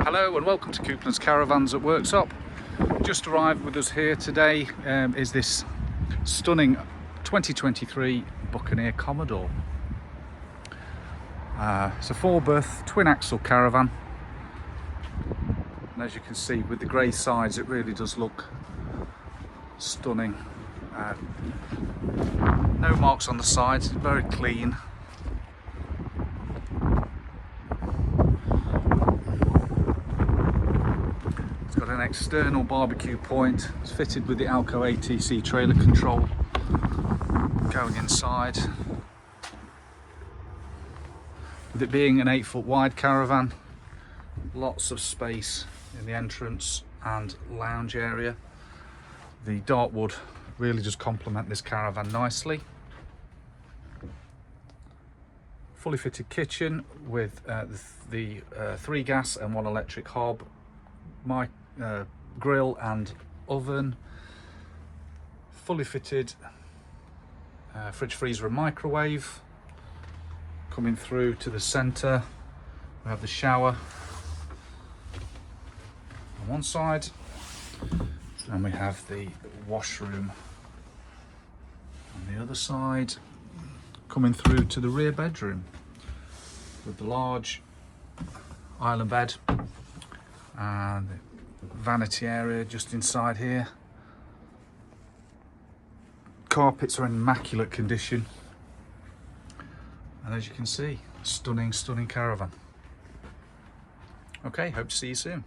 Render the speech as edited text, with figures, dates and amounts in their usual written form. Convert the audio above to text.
Hello and welcome to Coupland's Caravans at Worksop. Just arrived with us here today is this stunning 2023 Buccaneer Commodore. It's a 4-berth twin axle caravan, and as you can see with the grey sides it really does look stunning. No marks on the sides, very clean. Got an external barbecue point. It's fitted with the Alko ATC trailer control. Going inside, with it being an 8-foot wide caravan, lots of space in the entrance and lounge area. The dartwood really does complement this caravan nicely. Fully fitted kitchen with the 3 gas and 1 electric hob. My grill and oven, fully fitted fridge, freezer and microwave. Coming through to the centre we have the shower on one side, and we have the washroom on the other side. Coming through to the rear bedroom with the large island bed and the vanity area just inside here. Carpets are in immaculate condition, and as you can see, stunning caravan. Okay, hope to see you soon.